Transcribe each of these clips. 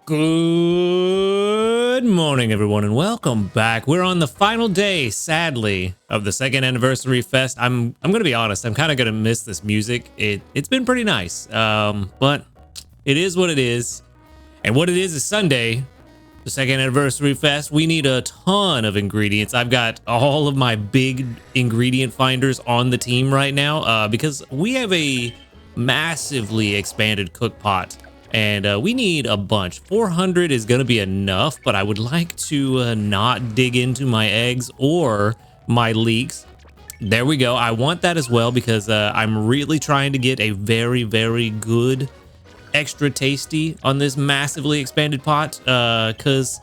Good morning, everyone, and welcome back. We're on the final day, sadly, of the second anniversary fest. I'm gonna be honest, I'm kind of gonna miss this music. It's been pretty nice, but it is what it is. And what it is Sunday, the second anniversary fest. We need a ton of ingredients. I've got all of my big ingredient finders on the team right now, because we have a massively expanded cook pot. And we need a bunch. 400 is going to be enough, but I would like to not dig into my eggs or my leeks. There we go. I want that as well because I'm really trying to get a very, very good extra tasty on this massively expanded pot because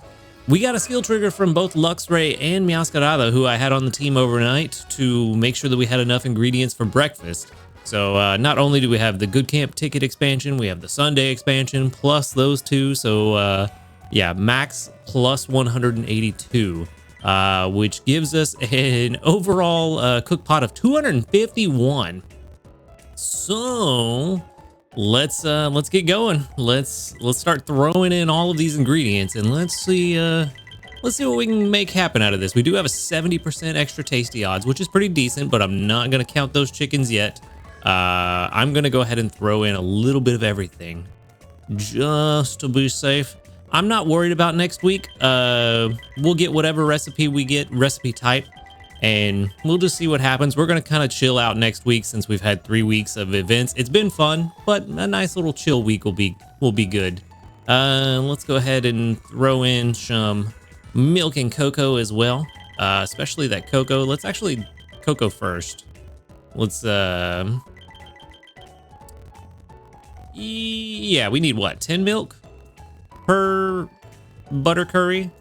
we got a skill trigger from both Luxray and Masquerada, who I had on the team overnight to make sure that we had enough ingredients for breakfast. So not only do we have the Good Camp ticket expansion, we have the Sunday expansion plus those two. So yeah, max plus 182, which gives us an overall cook pot of 251. So let's get going. Let's start throwing in all of these ingredients and let's see what we can make happen out of this. We do have a 70% extra tasty odds, which is pretty decent, but I'm not gonna count those chickens yet. I'm gonna go ahead and throw in a little bit of everything just to be safe. I'm not worried about next week. We'll get whatever recipe we get, recipe type, and we'll just see what happens. We're gonna kind of chill out next week since we've had 3 weeks of events. It's been fun, but a nice little chill week will be good. Let's go ahead and throw in some milk and cocoa as well, especially that cocoa. Let's actually cocoa first. Let's yeah, we need what, 10 milk per butter curry?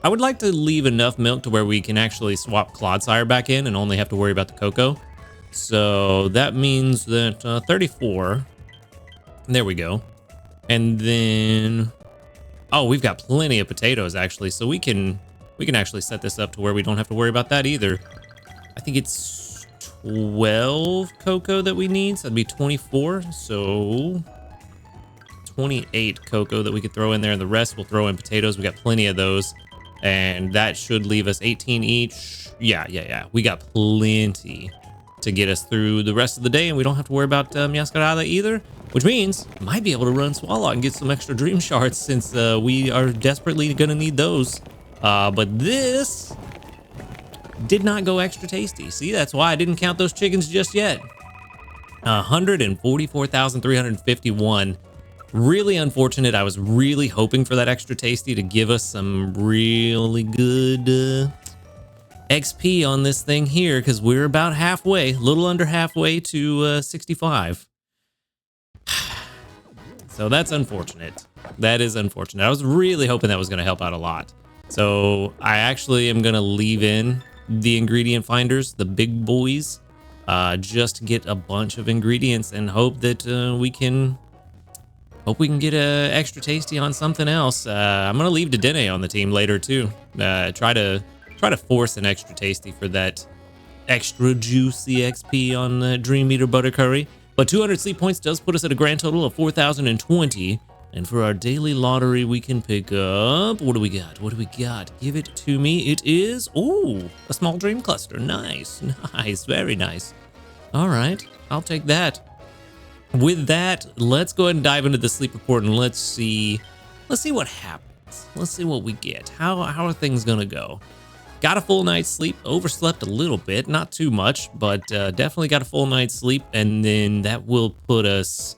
I would like to leave enough milk to where we can actually swap Clodsire back in and only have to worry about the cocoa. So that means that 34. There we go. And then, oh, we've got plenty of potatoes actually, so we can actually set this up to where we don't have to worry about that either. I think it's 12 cocoa that we need, so that'd be 24, so 28 cocoa that we could throw in there, and the rest we'll throw in potatoes. We got plenty of those, and that should leave us 18 each. Yeah, we got plenty to get us through the rest of the day, and we don't have to worry about Masquerada either, which means I might be able to run Swallow and get some extra dream shards since we are desperately gonna need those. But this did not go extra tasty. See, that's why I didn't count those chickens just yet. 144,351. Really unfortunate. I was really hoping for that extra tasty to give us some really good XP on this thing here, because we're about halfway, a little under halfway to 65. So that's unfortunate. That is unfortunate. I was really hoping that was going to help out a lot. So I actually am going to leave in the ingredient finders, the big boys, just to get a bunch of ingredients and hope that we can get a extra tasty on something else. I'm gonna leave Dedenne on the team later too. Try to force an extra tasty for that extra juicy XP on the Dream Eater Butter Curry. But 200 sleep points does put us at a grand total of 4,020. And for our daily lottery, we can pick up, what do we got? What do we got? Give it to me. It is, ooh, a small dream cluster. Nice, very nice. All right, I'll take that. With that, let's go ahead and dive into the sleep report and let's see what happens. Let's see what we get. How are things gonna go? Got a full night's sleep, overslept a little bit, not too much, but definitely got a full night's sleep, and then that will put us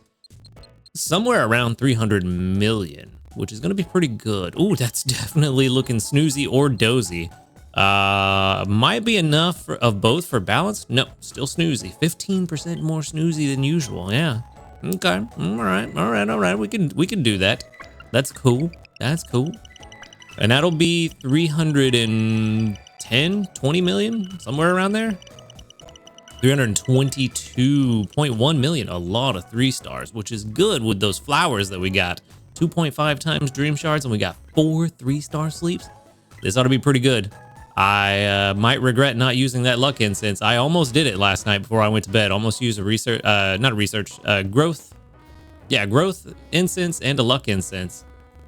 somewhere around 300 million, which is going to be pretty good. Ooh, that's definitely looking snoozy or dozy. Might be enough of both for balance. No, still snoozy. 15% more snoozy than usual. Yeah. Okay. All right. We can do that. That's cool. And that'll be 20 million, somewhere around there. 322.1 million, a lot of 3 stars, which is good with those flowers that we got. 2.5 times dream shards, and we got 4 3-star sleeps. This ought to be pretty good. I might regret not using that luck incense. I almost did it last night before I went to bed. Almost used a growth incense and a luck incense.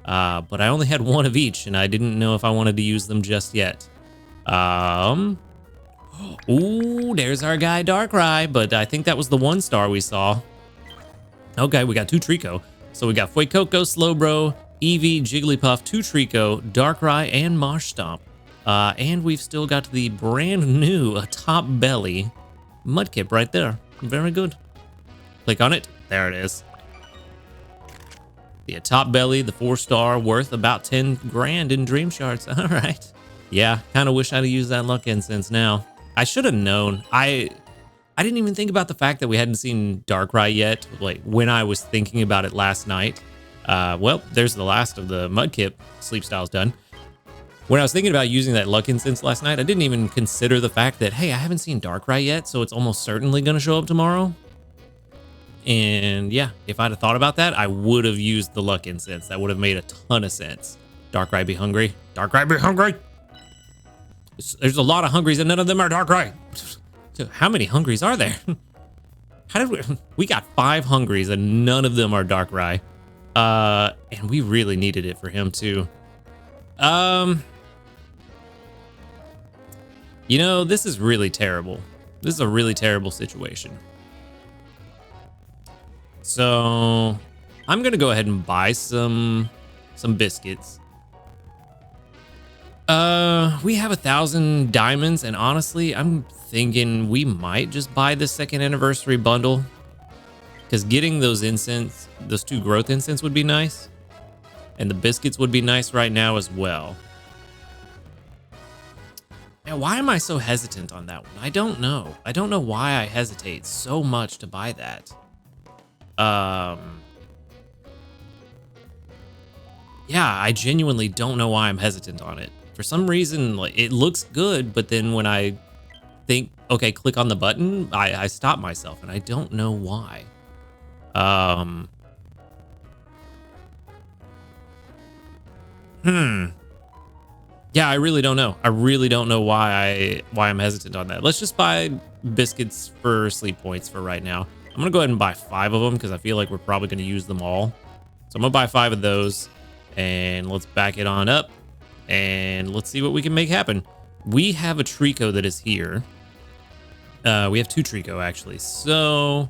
but I only had one of each, and I didn't know if I wanted to use them just yet. Ooh, there's our guy Darkrai, but I think that was the 1-star we saw. Okay, we got 2 Trico. So we got Fuecoco, Slowbro, Eevee, Jigglypuff, 2 Trico, Darkrai, and Marshtomp. And we've still got the brand new Top Belly Mudkip right there. Very good. Click on it. There it is. The Top Belly, the 4-star, worth about 10 grand in Dream Shards. All right. Yeah, kind of wish I'd have used that Luck Incense now. I should have known. I didn't even think about the fact that we hadn't seen Darkrai yet, like when I was thinking about it last night. Well, there's the last of the Mudkip sleep styles done. When I was thinking about using that Luck Incense last night, I didn't even consider the fact that, hey, I haven't seen Darkrai yet, so it's almost certainly going to show up tomorrow. And yeah, if I'd have thought about that, I would have used the Luck Incense. That would have made a ton of sense. Darkrai be hungry. Darkrai be hungry. There's a lot of hungries and none of them are Darkrai. How many hungries are there? How did we got 5 hungries and none of them are Darkrai. And we really needed it for him too. You know, this is really terrible. This is a really terrible situation. So I'm gonna go ahead and buy some biscuits. We have 1,000 diamonds, and honestly, I'm thinking we might just buy the 2nd anniversary bundle, because getting those incense, those 2 growth incense would be nice, and the biscuits would be nice right now as well. Now, why am I so hesitant on that one? I don't know. I don't know why I hesitate so much to buy that. Yeah, I genuinely don't know why I'm hesitant on it. For some reason, like, it looks good, but then when I think, okay, click on the button, I stop myself, and I don't know why. Yeah, I really don't know. I really don't know why I'm hesitant on that. Let's just buy biscuits for sleep points for right now. I'm gonna go ahead and buy 5 of them because I feel like we're probably gonna use them all. So I'm gonna buy 5 of those, and let's back it on up, and let's see what we can make happen. We have a Trico that is here. We have 2 Trico actually. So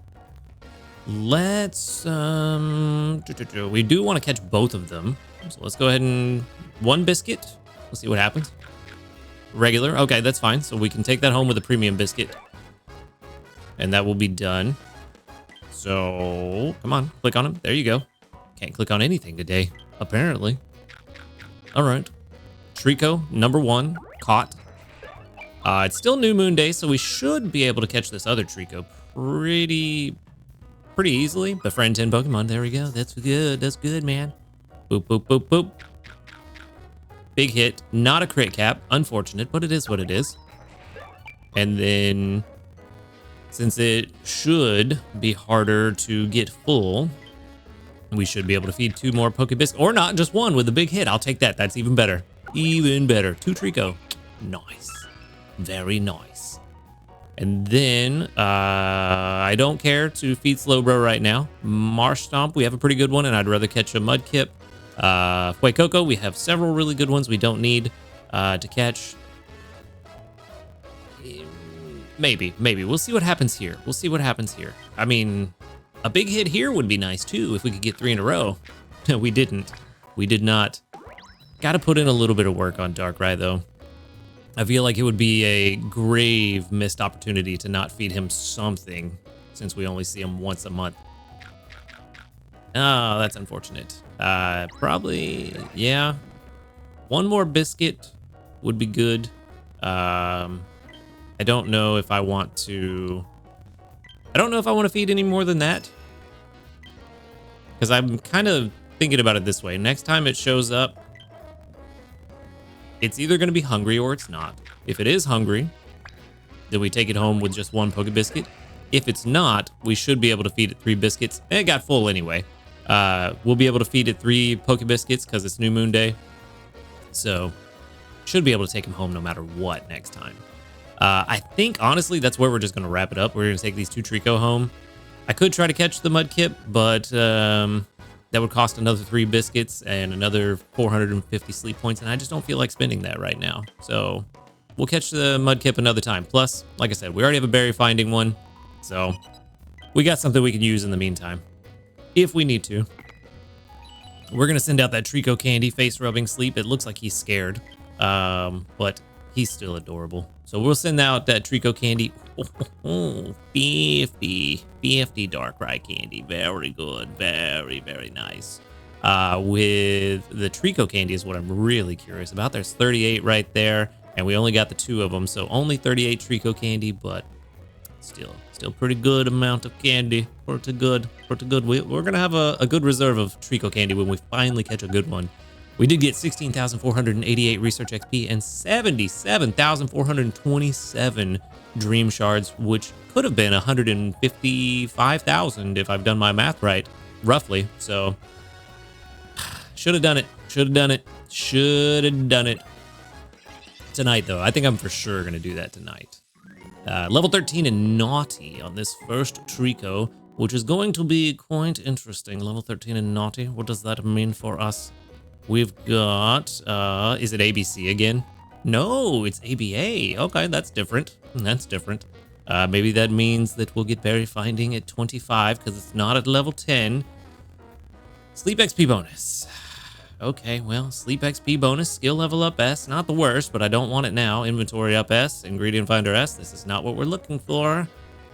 let's we do want to catch both of them. So let's go ahead and 1 biscuit. Let's see what happens. Regular. Okay, that's fine. So we can take that home with a premium biscuit. And that will be done. So, come on. Click on him. There you go. Can't click on anything today, apparently. All right. Trico, number 1, caught. It's still New Moon Day, so we should be able to catch this other Trico pretty easily. Befriend 10 Pokemon. There we go. That's good. That's good, man. Boop, boop, boop, boop. Big hit. Not a crit cap. Unfortunate, but it is what it is. And then, since it should be harder to get full, we should be able to feed 2 more Pokebiscuits. Or not, just 1 with a big hit. I'll take that. That's even better. Even better. 2 Trico. Nice. Very nice. And then, I don't care to feed Slowbro right now. Marshtomp, we have a pretty good one, and I'd rather catch a Mudkip. Fuecoco, we have several really good ones we don't need to catch. Maybe. We'll see what happens here. I mean, a big hit here would be nice too if we could get 3 in a row. We didn't. We did not. Got to put in a little bit of work on Darkrai though. I feel like it would be a grave missed opportunity to not feed him something since we only see him once a month. Oh, that's unfortunate. Probably, yeah. 1 more biscuit would be good. I don't know if I want to... feed any more than that. Because I'm kind of thinking about it this way. Next time it shows up, it's either going to be hungry or it's not. If it is hungry, then we take it home with just 1 Pokebiscuit. If it's not, we should be able to feed it 3 biscuits. And it got full anyway. We'll be able to feed it 3 Pokebiscuits because it's New Moon Day. So, should be able to take him home no matter what next time. I think, honestly, that's where we're just going to wrap it up. We're going to take these 2 Trico home. I could try to catch the Mudkip, but That would cost another 3 biscuits and another 450 sleep points, and I just don't feel like spending that right now. So we'll catch the Mudkip another time. Plus, like I said, we already have a berry finding one, so we got something we can use in the meantime if we need to. We're going to send out that Trico Candy face rubbing sleep. It looks like he's scared, but he's still adorable. So we'll send out that Trico Candy. 50 Darkrai Candy. Very good. Very, very nice. With the Trico Candy is what I'm really curious about. There's 38 right there, and we only got the 2 of them, so only 38 Trico Candy, but still pretty good amount of candy. Pretty good. We're gonna have a good reserve of Trico Candy when we finally catch a good one. We did get 16,488 research XP and 77,427 dream shards, which could have been 155,000 if I've done my math right, roughly. So should have done it. Tonight, though, I think I'm for sure gonna do that tonight. Level 13 and Naughty on this first Trico, which is going to be quite interesting. Level 13 and Naughty, what does that mean for us? We've got, is it ABC again? No, it's ABA. Okay, that's different. Maybe that means that we'll get berry finding at 25 because it's not at level 10. Sleep XP bonus. Okay, well, sleep XP bonus, skill level up S, not the worst, but I don't want it now. Inventory up S, ingredient finder S. This is not what we're looking for.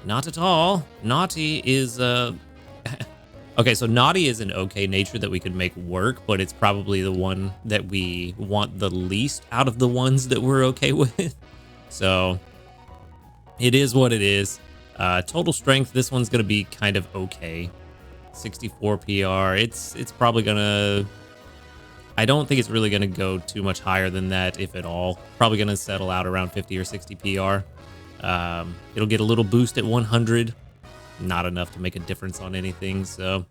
Not at all. Naughty is, okay, so Naughty is an okay nature that we could make work, but it's probably the one that we want the least out of the ones that we're okay with. So it is what it is. Total strength, this one's going to be kind of okay. 64 PR. It's probably going to... I don't think it's really going to go too much higher than that, if at all. Probably going to settle out around 50 or 60 PR. It'll get a little boost at 100. Not enough to make a difference on anything, so...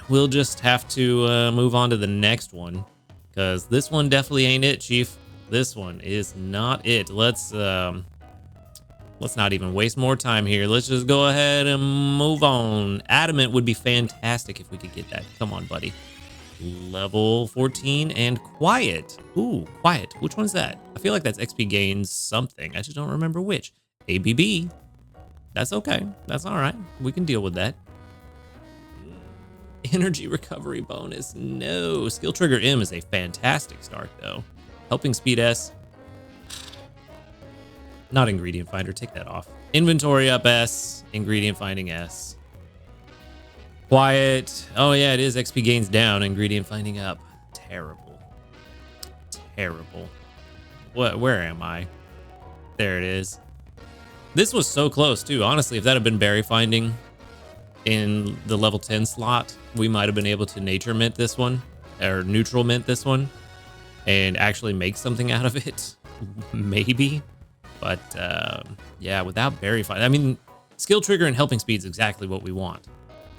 we'll just have to move on to the next one. Because this one definitely ain't it, Chief. This one is not it. Let's not even waste more time here. Let's just go ahead and move on. Adamant would be fantastic if we could get that. Come on, buddy. Level 14 and Quiet. Ooh, Quiet. Which one's that? I feel like that's XP gains something. I just don't remember which. ABB. That's okay. That's all right. We can deal with that. Energy recovery bonus. No. Skill trigger M is a fantastic start, though. Helping speed S. Not ingredient finder. Take that off. Inventory up S. Ingredient finding S. Quiet. Oh, yeah, it is XP gains down. Ingredient finding up. Terrible. Where am I? There it is. This was so close, too. Honestly, if that had been berry finding in the level 10 slot, we might have been able to nature mint this one, or neutral mint this one, and actually make something out of it. Maybe. But, yeah, without berry finding... I mean, skill trigger and helping speed is exactly what we want.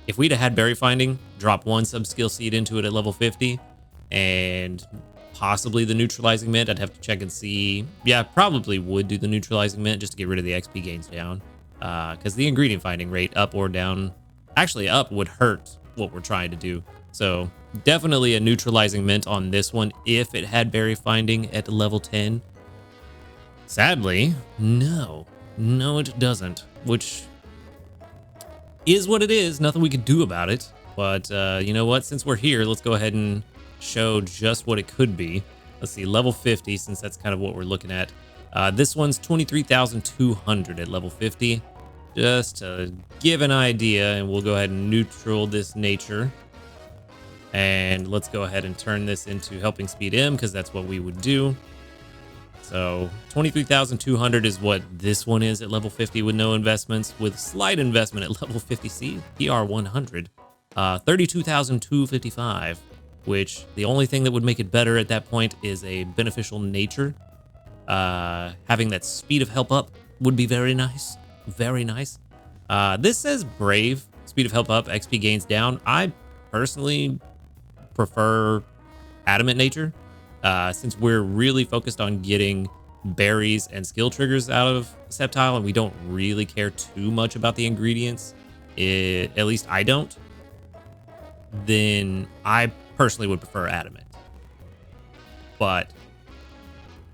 If we'd have had berry finding, drop 1 sub-skill seed into it at level 50, and possibly the neutralizing mint, I'd have to check and see. Yeah, probably would do the neutralizing mint just to get rid of the XP gains down. Because the ingredient finding rate, up or down, actually up would hurt what we're trying to do. So definitely a neutralizing mint on this one if it had berry finding at level 10. Sadly, no, it doesn't, which is what it is. Nothing we can do about it. But you know what? Since we're here, let's go ahead and show just what it could be. Let's see, level 50, since that's kind of what we're looking at. This one's 23,200 at level 50. Just to give an idea, and we'll go ahead and neutral this nature. And let's go ahead and turn this into helping speed M, because that's what we would do. So 23,200 is what this one is at level 50 with no investments. With slight investment at level 50C, PR 100, 32,255, which the only thing that would make it better at that point is a beneficial nature. Having that speed of help up would be very nice. Very nice. This says Brave, speed of help up, XP gains down. I personally prefer Adamant nature. Since we're really focused on getting berries and skill triggers out of Sceptile, and we don't really care too much about the ingredients, at least I don't. then I personally would prefer adamant. But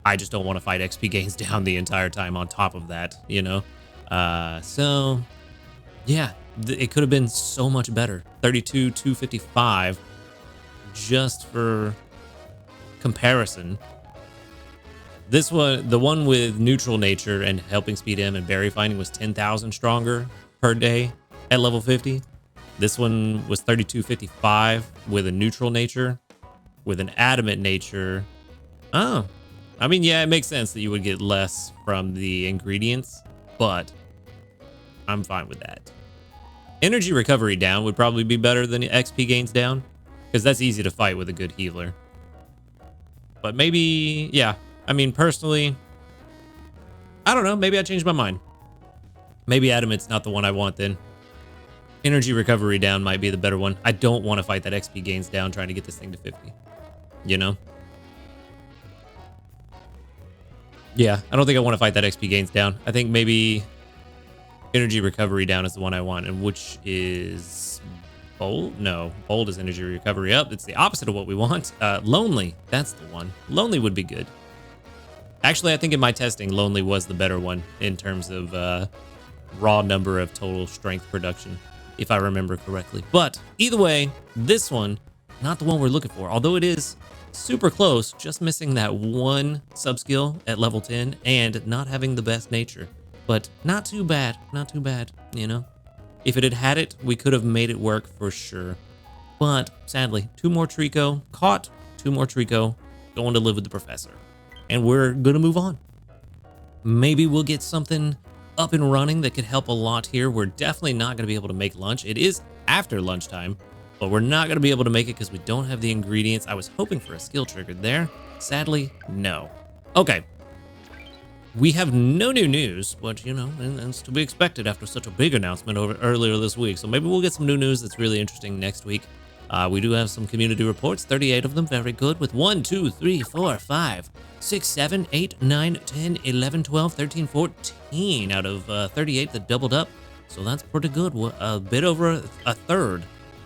I just don't want to fight XP gains down the entire time on top of that, you know? So, yeah, it could have been so much better. 32, 255, just for comparison. This one, the one with neutral nature and helping speed M and berry finding was 10,000 stronger per day at level 50. This one was 3255 with a neutral nature. With an adamant nature, oh, I mean, yeah, it makes sense that you would get less from the ingredients, but I'm fine with that. Energy recovery down would probably be better than XP gains down, because that's easy to fight with a good healer. But maybe, yeah, I mean, personally, I don't know, maybe I changed my mind. Maybe adamant's not the one I want then. Energy recovery down might be the better one. I don't want to fight that XP gains down trying to get this thing to 50, you know? Yeah, I don't think I want to fight that XP gains down. I think maybe energy recovery down is the one I want, and which is bold? No, bold is energy recovery up. It's the opposite of what we want. Lonely, that's the one. Lonely would be good. Actually, I think in my testing, lonely was the better one in terms of raw number of total strength production, if I remember correctly. But either way, this one, not the one we're looking for, although it is super close, just missing that one sub-skill at level 10 and not having the best nature. But not too bad, you know? If it had had it, we could have made it work for sure. But sadly, 2 more Trico, caught, 2 more Trico, going to live with the professor. And we're gonna move on. Maybe we'll get something up and running that could help a lot here. We're definitely not gonna be able to make lunch. It is after lunchtime, but we're not going to be able to make it because we don't have the ingredients. I was hoping for a skill trigger there. Sadly, no. Okay. We have no new news, but, you know, and it's to be expected after such a big announcement earlier this week. So maybe we'll get some new news that's really interesting next week. We do have some community reports, 38 of them, very good, with 1, 2, 3, 4, 5, 6, 7, 8, 9, 10, 11, 12, 13, 14 out of 38 that doubled up. So that's pretty good. A bit over a third.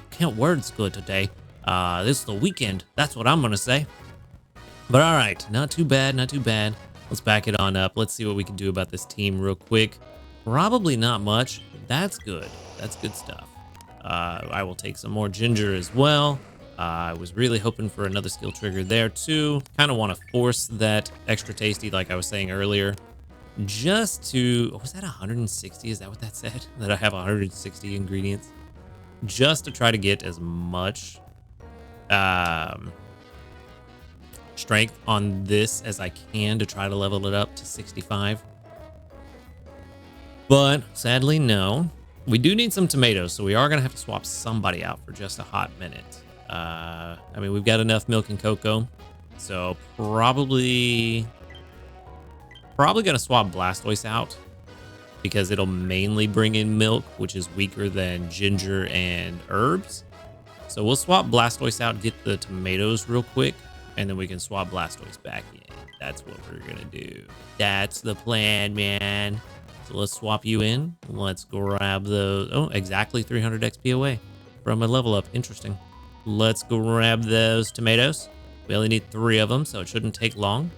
Can't words good today. This is the weekend. That's what I'm going to say. But all right, not too bad, not too bad. Let's back it on up. Let's see what we can do about this team real quick. Probably not much. That's good. That's good stuff. I will take some more ginger as well. I was really hoping for another skill trigger there too. Kind of want to force that extra tasty like I was saying earlier. Just to, was that 160? Is that what that said? That I have 160 ingredients? Just to try to get as much strength on this as I can to try to level it up to 65. But sadly, no. We do need some tomatoes, so we are going to have to swap somebody out for just a hot minute. I mean, we've got enough milk and cocoa, so probably going to swap Blastoise out because it'll mainly bring in milk, which is weaker than ginger and herbs. So we'll swap Blastoise out, get the tomatoes real quick, and then we can swap Blastoise back in. That's what we're going to do. That's the plan, man. So let's swap you in. Let's grab those. Oh, exactly 300 XP away from a level up. Interesting. Let's grab those tomatoes. We only need 3 of them, so it shouldn't take long.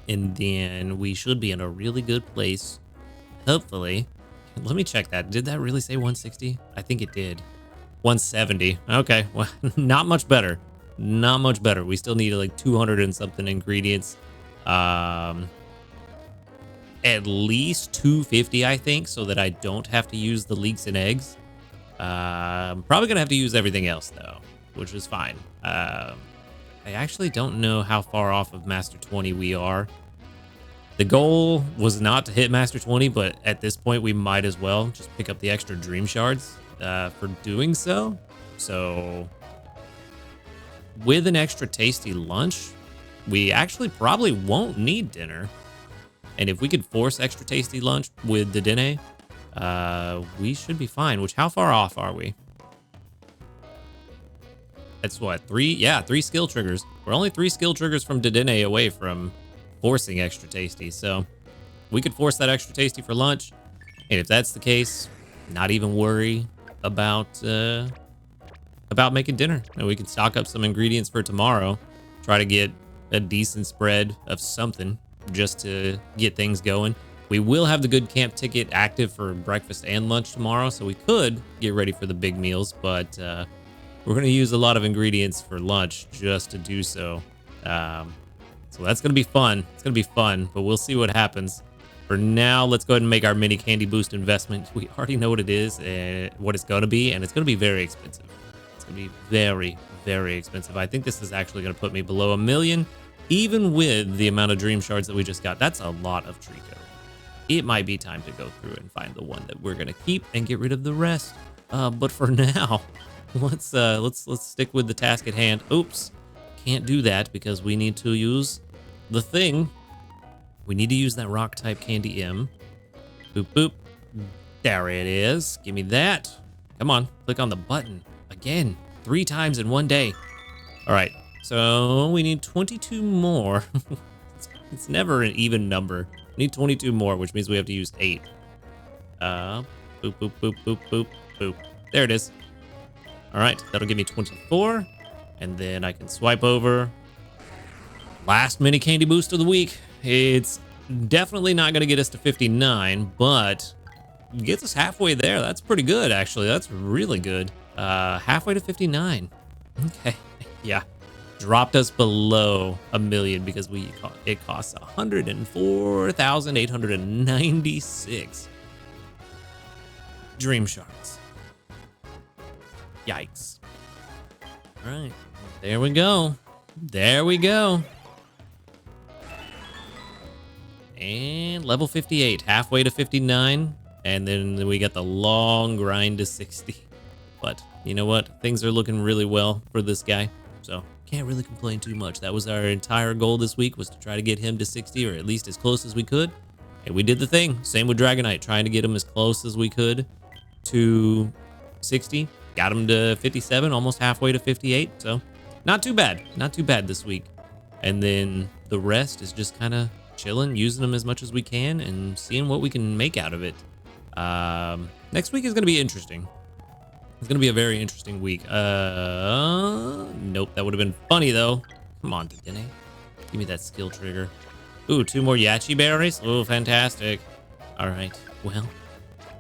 And then we should be in a really good place. Hopefully. Let me check that. Did that really say 160? I think it did. 170. Okay. Well, not much better. Not much better. We still need like 200 and something ingredients. At least 250, I think, so that I don't have to use the leeks and eggs. I'm probably going to have to use everything else, though, which is fine. I actually don't know how far off of Master 20 we are. The goal was not to hit Master 20, but at this point, we might as well just pick up the extra Dream Shards for doing so. So with an extra tasty lunch, we actually probably won't need dinner. And if we could force extra tasty lunch with the Dene, we should be fine. Which, how far off are we? That's what, 3? Yeah, 3 skill triggers. We're only 3 skill triggers from Dedenne away from forcing extra tasty. So we could force that extra tasty for lunch. And if that's the case, not even worry about about making dinner. And we can stock up some ingredients for tomorrow. Try to get a decent spread of something just to get things going. We will have the good camp ticket active for breakfast and lunch tomorrow, so we could get ready for the big meals, but we're going to use a lot of ingredients for lunch just to do so. So that's going to be fun. It's going to be fun, but we'll see what happens. For now, let's go ahead and make our mini candy boost investment. We already know what it is and what it's going to be, and it's going to be very expensive. It's going to be very, very expensive. I think this is actually going to put me below 1 million, even with the amount of dream shards that we just got. That's a lot of Trico. It might be time to go through and find the one that we're going to keep and get rid of the rest. But for now, let's stick with the task at hand. Oops, can't do that because we need to use the thing. We need to use that rock type candy M. Boop, boop. There it is. Give me that. Come on, click on the button. Again, 3 times in one day. All right, so we need 22 more. It's never an even number. We need 22 more, which means we have to use 8. Boop, boop, boop, boop, boop, boop. There it is. All right, that'll give me 24. And then I can swipe over. Last mini candy boost of the week. It's definitely not going to get us to 59, but gets us halfway there. That's pretty good, actually. That's really good. Halfway to 59. Okay. Yeah. Dropped us below 1 million because it costs 104,896 dream shards. Yikes. All right. There we go. There we go. And level 58, halfway to 59. And then we got the long grind to 60. But you know what? Things are looking really well for this guy. So can't really complain too much. That was our entire goal this week, was to try to get him to 60, or at least as close as we could. And we did the thing. Same with Dragonite, trying to get him as close as we could to 60. Got him to 57, almost halfway to 58. So not too bad. Not too bad this week. And then the rest is just kind of chilling, using them as much as we can and seeing what we can make out of it. Next week is going to be interesting. It's going to be a very interesting week. Nope, that would have been funny though. Come on, Dene. Give me that skill trigger. Ooh, 2 more Yachi berries. Ooh, fantastic. All right, well,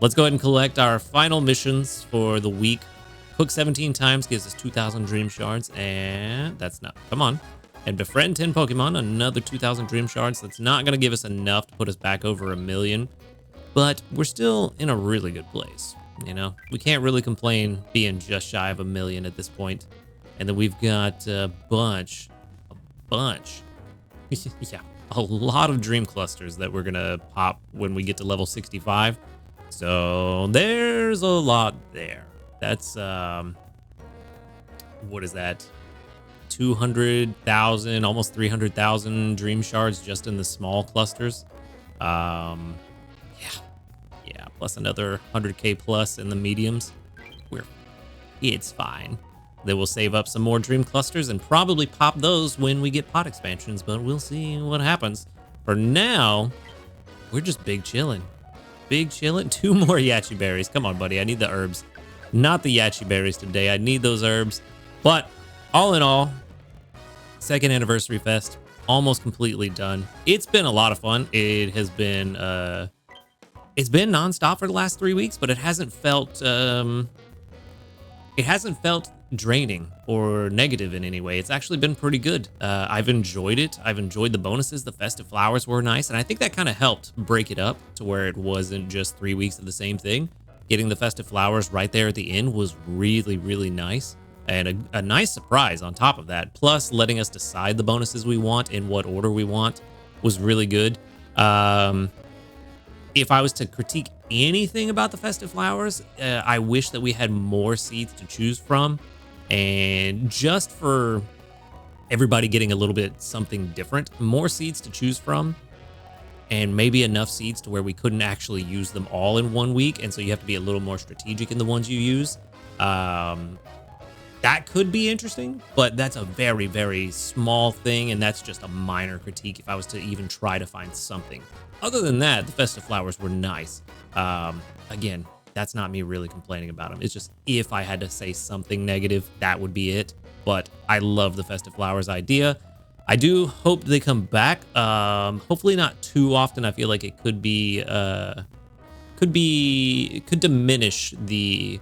let's go ahead and collect our final missions for the week. Cook 17 times gives us 2,000 dream shards, and that's not, come on. And befriend 10 Pokemon, another 2,000 dream shards. That's not going to give us enough to put us back over 1 million, but we're still in a really good place. You know, we can't really complain being just shy of 1 million at this point. And then we've got a bunch, yeah, a lot of dream clusters that we're going to pop when we get to level 65. So there's a lot there. That's, what is that? 200,000, almost 300,000 dream shards just in the small clusters. Yeah, plus another 100k plus in the mediums. It's fine. They will save up some more dream clusters and probably pop those when we get pot expansions, but we'll see what happens. For now, we're just big chilling. Big chilling. 2 more Yachi berries. Come on, buddy. I need the herbs. Not the Yachi berries today. I need those herbs. But all in all, second anniversary fest, almost completely done. It's been a lot of fun. It has been nonstop for the last 3 weeks, but it hasn't felt draining or negative in any way. It's actually been pretty good. I've enjoyed it. I've enjoyed the bonuses. The festive flowers were nice, and I think that kind of helped break it up to where it wasn't just 3 weeks of the same thing. Getting the festive flowers right there at the end was really, really nice. And a nice surprise on top of that. Plus, letting us decide the bonuses we want in what order we want was really good. If I was to critique anything about the festive flowers, I wish that we had more seeds to choose from. And just for everybody getting a little bit something different, more seeds to choose from. And maybe enough seeds to where we couldn't actually use them all in 1 week. And so you have to be a little more strategic in the ones you use. That could be interesting, but that's a very, very small thing, and that's just a minor critique if I was to even try to find something. Other than that, the festive flowers were nice. Again, that's not me really complaining about them. It's just if I had to say something negative, that would be it. But I love the Festive Flowers idea. I do hope they come back. Hopefully not too often. I feel like it could diminish the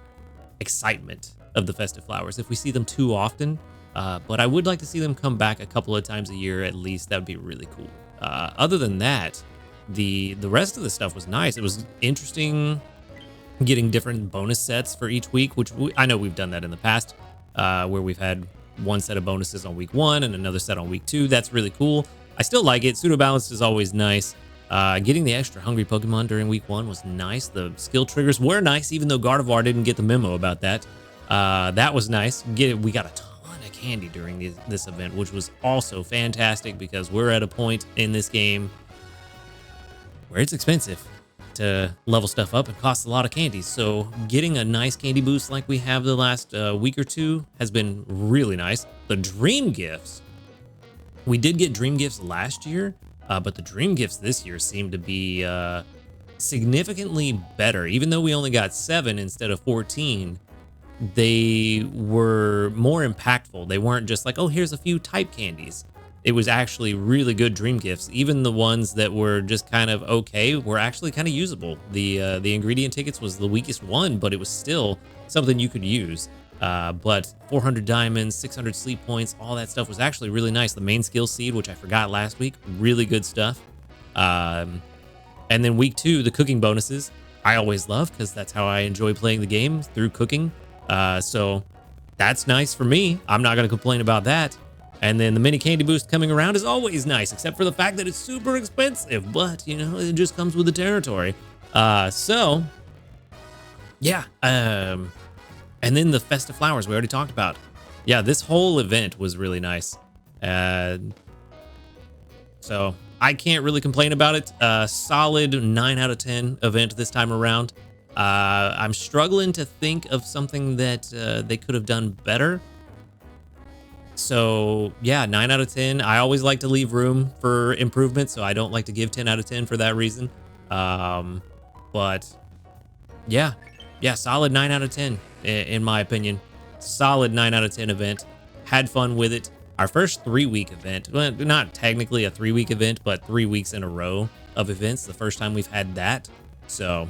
excitement of the Festive Flowers if we see them too often. But I would like to see them come back a couple of times a year at least. That would be really cool. Other than that, the rest of the stuff was nice. It was interesting getting different bonus sets for each week, which I know we've done that in the past, where we've had one set of bonuses on week 1 and another set on week 2. That's really cool. I still like it. Pseudo balanced is always nice. Getting the extra hungry Pokemon during week 1 was nice. The skill triggers were nice, even though Gardevoir didn't get the memo about that. That was nice. We got a ton of candy during this event, which was also fantastic because we're at a point in this game where it's expensive to level stuff up. It costs a lot of candy. So getting a nice candy boost like we have the last week or two has been really nice. The dream gifts, we did get dream gifts last year, but the dream gifts this year seem to be significantly better. Even though we only got 7 instead of 14, they were more impactful. They weren't just like, oh, here's a few type candies. It was actually really good dream gifts. Even the ones that were just kind of okay were actually kind of usable. The ingredient tickets was the weakest one, but it was still something you could use. But 400 diamonds, 600 sleep points, all that stuff was actually really nice. The main skill seed, which I forgot last week, really good stuff. And then week 2, the cooking bonuses, I always love because that's how I enjoy playing the game, through cooking. So that's nice for me. I'm not going to complain about that. And then the mini candy boost coming around is always nice, except for the fact that it's super expensive, but you know, it just comes with the territory. So yeah. And then the Festive Flowers we already talked about. Yeah, this whole event was really nice. So I can't really complain about it. Solid 9 out of 10 event this time around. I'm struggling to think of something that they could have done better. So yeah, 9 out of 10. I always like to leave room for improvement, so I don't like to give 10 out of 10 for that reason. But yeah, solid 9 out of 10 in my opinion. Solid 9 out of 10 event. Had fun with it. Our first 3-week event, well, not technically a 3-week event, but 3 weeks in a row of events. The first time we've had that. So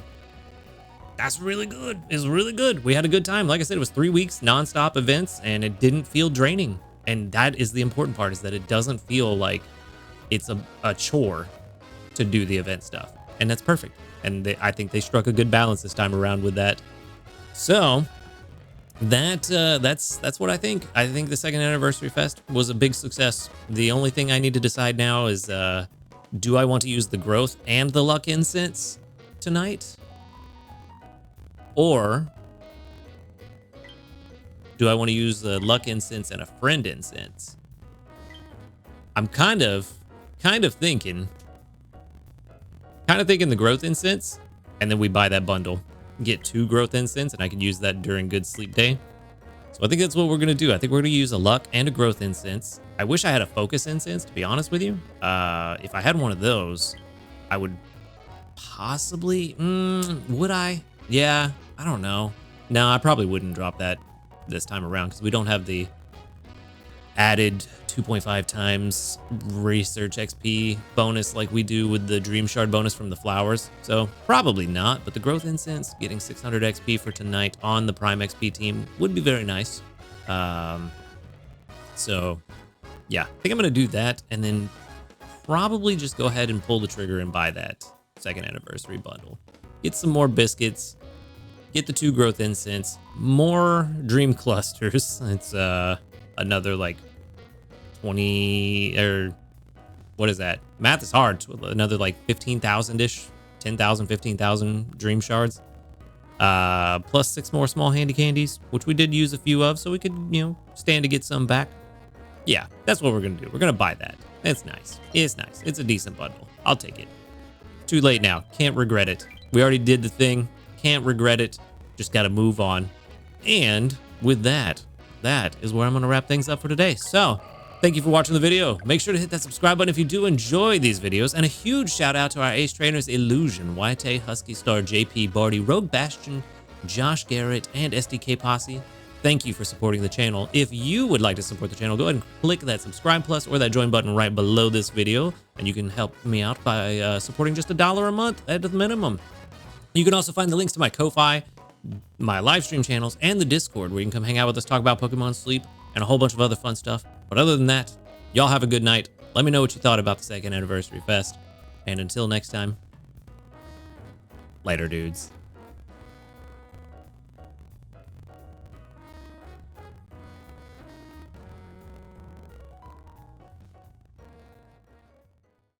that's really good. It's really good. We had a good time. Like I said, it was 3 weeks nonstop events and it didn't feel draining. And that is the important part, is that it doesn't feel like it's a chore to do the event stuff. And that's perfect. And I think they struck a good balance this time around with that. So that's what I think. I think the second anniversary fest was a big success. The only thing I need to decide now is, do I want to use the growth and the luck incense tonight? Or do I want to use the luck incense and a friend incense? I'm kind of thinking the growth incense, and then we buy that bundle, get 2 growth incense, and I can use that during good sleep day. So I think that's what we're going to do. I think we're going to use a luck and a growth incense. I wish I had a focus incense, to be honest with you. If I had one of those, I would possibly, would I? Yeah, I don't know. No, I probably wouldn't drop that this time around because we don't have the added 2.5 times research XP bonus like we do with the Dream Shard bonus from the flowers. So probably not, but the growth incense, getting 600 XP for tonight on the Prime XP team would be very nice. So yeah, I think I'm going to do that and then probably just go ahead and pull the trigger and buy that second anniversary bundle. Get some more biscuits. Get the 2 growth incense, more dream clusters. It's another like 20 or what is that? Math is hard. Another like 15,000-ish, 10,000, 15,000 dream shards. Plus 6 more small handy candies, which we did use a few of, so we could, stand to get some back. Yeah, that's what we're gonna do. We're gonna buy that. It's nice. It's nice. It's a decent bundle. I'll take it. Too late now. Can't regret it. We already did the thing. Can't regret it. Just got to move on. And with that is where I'm going to wrap things up for today. So thank you for watching the video. Make sure to hit that subscribe button if you do enjoy these videos. And a huge shout out to our ace trainers, Illusion, YT, Husky Star, JP, Barty, Rogue Bastion, Josh Garrett, and SDK Posse. Thank you for supporting the channel. If you would like to support the channel, go ahead and click that subscribe plus or that join button right below this video, and you can help me out by supporting just $1 a month at the minimum. You can also find the links to my Ko-Fi, my live stream channels, and the Discord, where you can come hang out with us, talk about Pokemon Sleep, and a whole bunch of other fun stuff. But other than that, y'all have a good night. Let me know what you thought about the 2nd Anniversary Fest. And until next time, later, dudes.